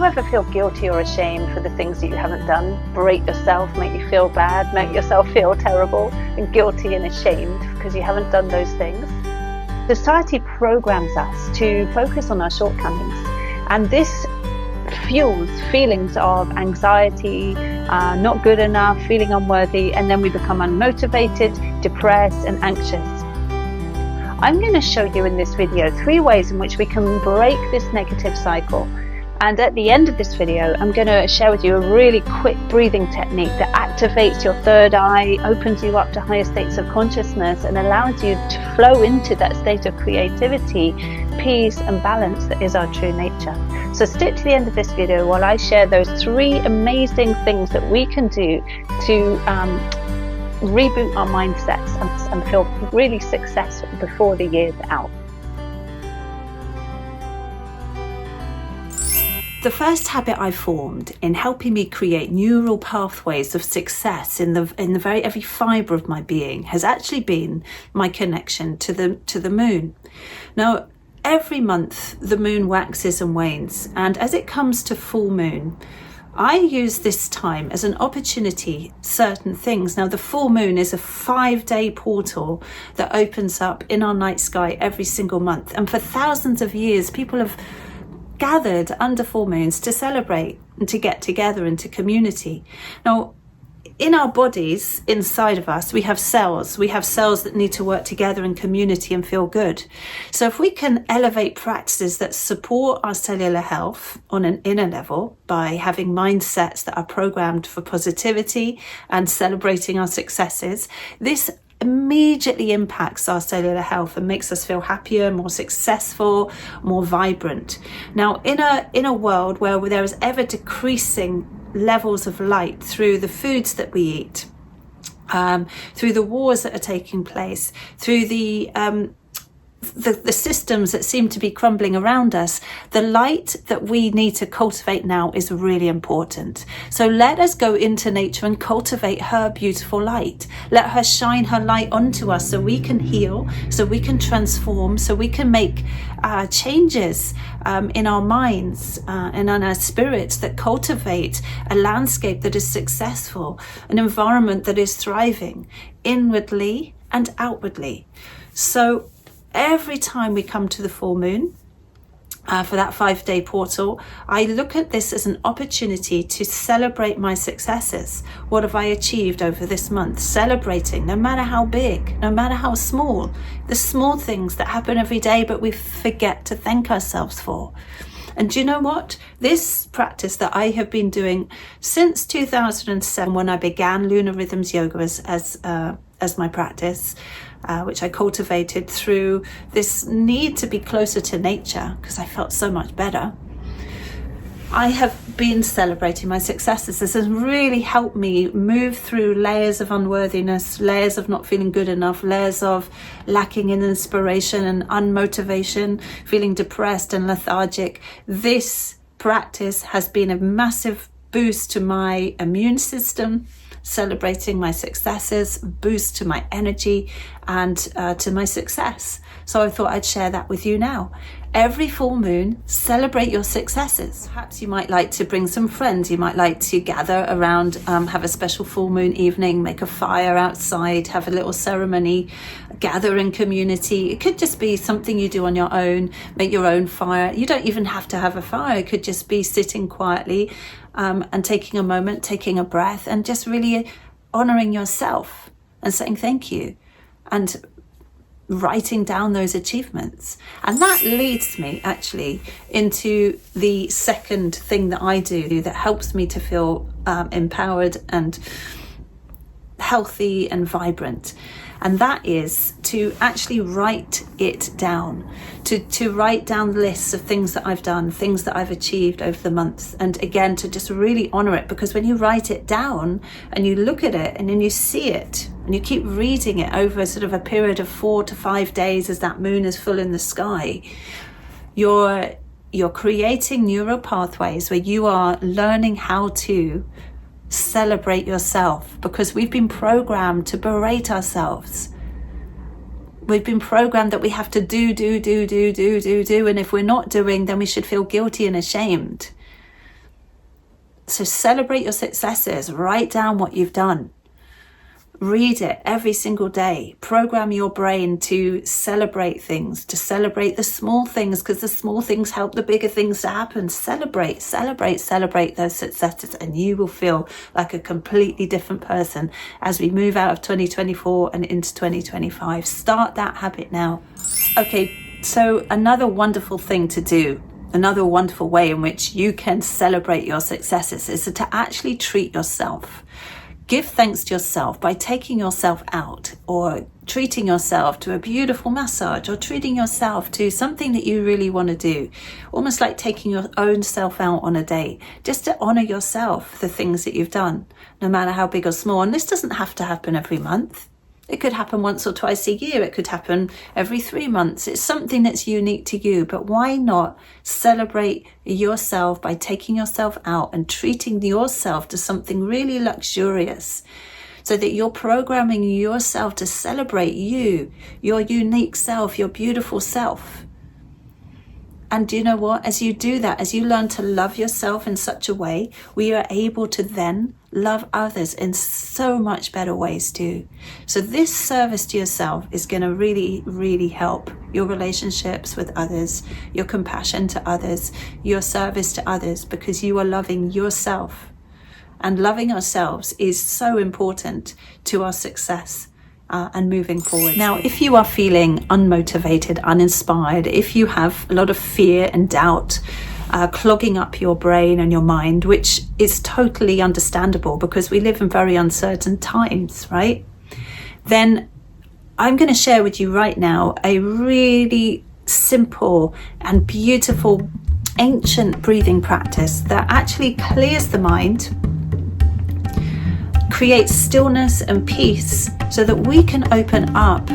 you ever feel guilty or ashamed for the things that you haven't done? Berate yourself, make you feel bad, make yourself feel terrible and guilty and ashamed because you haven't done those things? Society programs us to focus on our shortcomings, and this fuels feelings of anxiety, not good enough, feeling unworthy, and then we become unmotivated, depressed and anxious. I'm going to show you in this video 3 ways in which we can break this negative cycle. And at the end of this video, I'm going to share with you a really quick breathing technique that activates your third eye, opens you up to higher states of consciousness, and allows you to flow into that state of creativity, peace, and balance that is our true nature. So stick to the end of this video while I share those 3 amazing things that we can do to reboot our mindsets and feel really successful before the year's out. The first habit I formed in helping me create neural pathways of success in every fibre of my being has actually been my connection to the moon. Now, every month the moon waxes and wanes, and as it comes to full moon, I use this time as an opportunity, certain things. Now, the full moon is a 5-day portal that opens up in our night sky every single month, and for thousands of years people have gathered under full moons to celebrate and to get together into community. Now, in our bodies, inside of us, we have cells. We have cells that need to work together in community and feel good. So if we can elevate practices that support our cellular health on an inner level by having mindsets that are programmed for positivity and celebrating our successes, this immediately impacts our cellular health and makes us feel happier, more successful, more vibrant. Now, in a world where there is ever decreasing levels of light through the foods that we eat, through the wars that are taking place, through the systems that seem to be crumbling around us, the light that we need to cultivate now is really important. So let us go into nature and cultivate her beautiful light. Let her shine her light onto us so we can heal, so we can transform, so we can make changes in our minds and in our spirits that cultivate a landscape that is successful, an environment that is thriving inwardly and outwardly. So every time we come to the full moon for that 5-day portal, I look at this as an opportunity to celebrate my successes. What have I achieved over this month? Celebrating, no matter how big, no matter how small, the small things that happen every day but we forget to thank ourselves for. And do you know what? This practice that I have been doing since 2007, when I began Lunar Rhythms Yoga as my practice, which I cultivated through this need to be closer to nature because I felt so much better. I have been celebrating my successes. This has really helped me move through layers of unworthiness, layers of not feeling good enough, layers of lacking in inspiration and unmotivation, feeling depressed and lethargic. This practice has been a massive boost to my immune system, celebrating my successes, boost to my energy and to my success. So I thought I'd share that with you now. Every full moon, celebrate your successes. Perhaps you might like to bring some friends. You might like to gather around, have a special full moon evening, make a fire outside, have a little ceremony, gather in community. It could just be something you do on your own, make your own fire. You don't even have to have a fire. It could just be sitting quietly and taking a moment, taking a breath, and just really honoring yourself and saying thank you and writing down those achievements. And that leads me actually into the second thing that I do that helps me to feel empowered and healthy and vibrant. And that is to actually write it down, to write down lists of things that I've done, things that I've achieved over the months. And again, to just really honor it, because when you write it down and you look at it and then you see it and you keep reading it over sort of a period of 4 to 5 days as that moon is full in the sky, you're creating neural pathways where you are learning how to celebrate yourself, because we've been programmed to berate ourselves. We've been programmed that we have to do, and if we're not doing, then we should feel guilty and ashamed. So celebrate your successes. Write down what you've done. Read it every single day. Program your brain to celebrate things, to celebrate the small things, because the small things help the bigger things to happen. Celebrate those successes, and you will feel like a completely different person as we move out of 2024 and into 2025. Start that habit now. Okay, so another wonderful thing to do, another wonderful way in which you can celebrate your successes is to actually treat yourself. Give thanks to yourself by taking yourself out, or treating yourself to a beautiful massage, or treating yourself to something that you really want to do. Almost like taking your own self out on a date, just to honor yourself, the things that you've done, no matter how big or small. And this doesn't have to happen every month. It could happen once or twice a year. It could happen every 3 months. It's something that's unique to you. But why not celebrate yourself by taking yourself out and treating yourself to something really luxurious, so that you're programming yourself to celebrate you, your unique self, your beautiful self. And do you know what? As you do that, as you learn to love yourself in such a way, we are able to then love others in so much better ways too. So this service to yourself is going to really, really help your relationships with others, your compassion to others, your service to others, because you are loving yourself. And loving ourselves is so important to our success. And moving forward. Now, if you are feeling unmotivated, uninspired, if you have a lot of fear and doubt clogging up your brain and your mind, which is totally understandable because we live in very uncertain times, right? Then I'm going to share with you right now a really simple and beautiful ancient breathing practice that actually clears the mind, creates stillness and peace, so that we can open up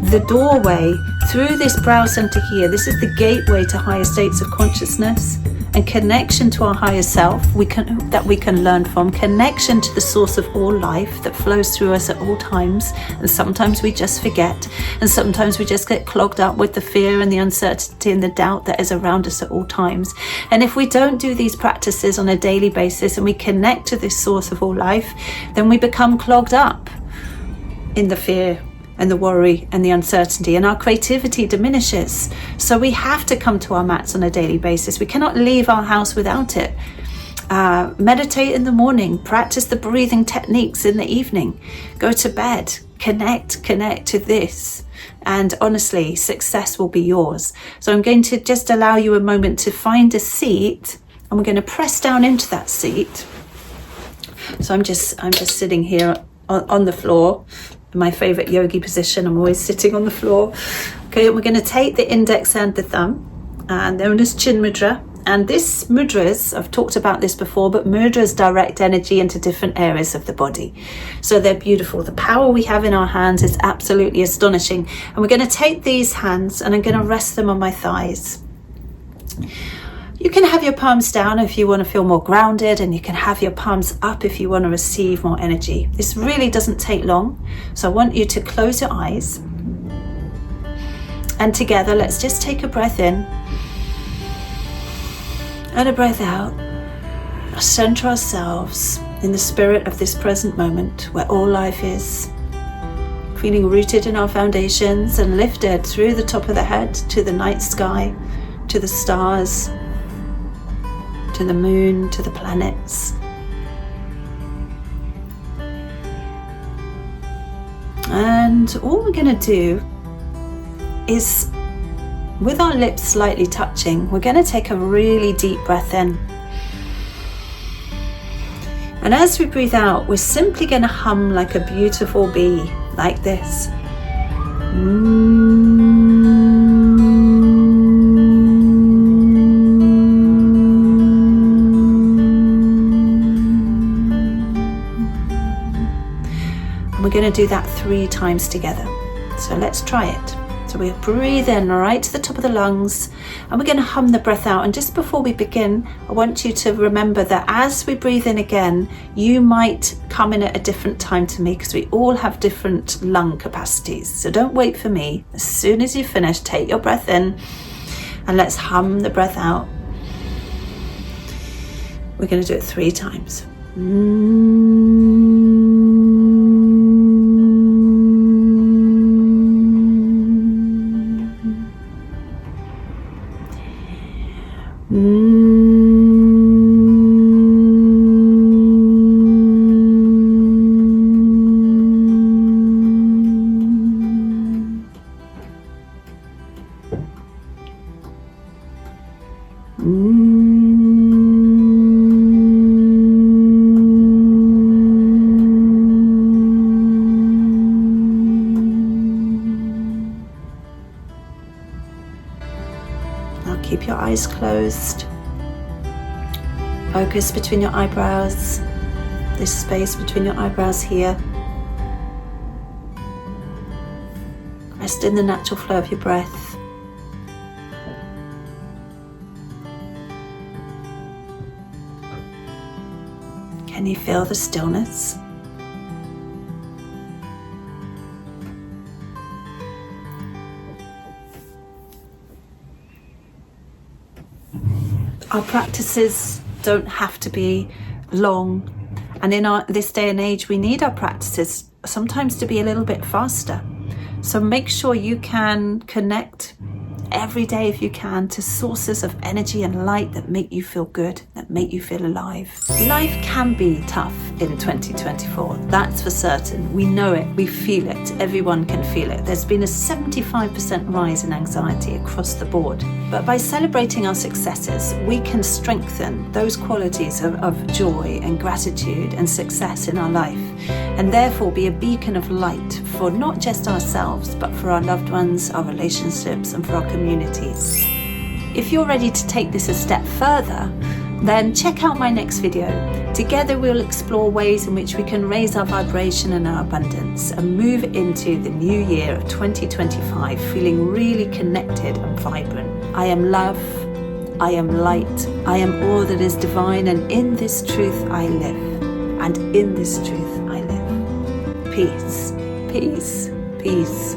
the doorway through this brow center here. This is the gateway to higher states of consciousness and connection to our higher self that we can learn from, connection to the source of all life that flows through us at all times. And sometimes we just forget, and sometimes we just get clogged up with the fear and the uncertainty and the doubt that is around us at all times. And if we don't do these practices on a daily basis and we connect to this source of all life, then we become clogged up in the fear and the worry and the uncertainty, and our creativity diminishes. So we have to come to our mats on a daily basis. We cannot leave our house without it. Meditate in the morning, practice the breathing techniques in the evening, go to bed, connect to this, and honestly, success will be yours. So I'm going to just allow you a moment to find a seat, and we're going to press down into that seat. So I'm just sitting here on the floor. My favorite yogi position. I'm always sitting on the floor. Okay, we're going to take the index and the thumb, known as chin mudra. And this mudras, I've talked about this before, but mudras direct energy into different areas of the body. So they're beautiful. The power we have in our hands is absolutely astonishing. And we're going to take these hands and I'm going to rest them on my thighs. You can have your palms down if you want to feel more grounded, and you can have your palms up if you want to receive more energy. This really doesn't take long, so I want you to close your eyes. And together, let's just take a breath in and a breath out. Center ourselves in the spirit of this present moment where all life is. Feeling rooted in our foundations and lifted through the top of the head to the night sky, to the stars, to the moon, to the planets. And all we're going to do is, with our lips slightly touching, we're going to take a really deep breath in. And as we breathe out, we're simply going to hum like a beautiful bee, like this. We're going to do that 3 times together. So let's try it. So we breathe in right to the top of the lungs, and we're going to hum the breath out. And just before we begin, I want you to remember that as we breathe in again, you might come in at a different time to me, because we all have different lung capacities. So don't wait for me. As soon as you finish, take your breath in and let's hum the breath out. We're going to do it 3 times. Now keep your eyes closed. Focus between your eyebrows, this space between your eyebrows here. Rest in the natural flow of your breath. Can you feel the stillness? Our practices don't have to be long, and in this day and age we need our practices sometimes to be a little bit faster. So make sure you can connect every day if you can to sources of energy and light that make you feel good, that make you feel alive. Life can be tough in 2024, that's for certain. We know it, we feel it, everyone can feel it. There's been a 75% rise in anxiety across the board. But by celebrating our successes, we can strengthen those qualities of joy and gratitude and success in our life, and therefore be a beacon of light for not just ourselves, but for our loved ones, our relationships, and for our communities. If you're ready to take this a step further, then check out my next video. Together we'll explore ways in which we can raise our vibration and our abundance and move into the new year of 2025 feeling really connected and vibrant. I am love, I am light, I am all that is divine, and in this truth I live, and in this truth I live. Peace, peace, peace.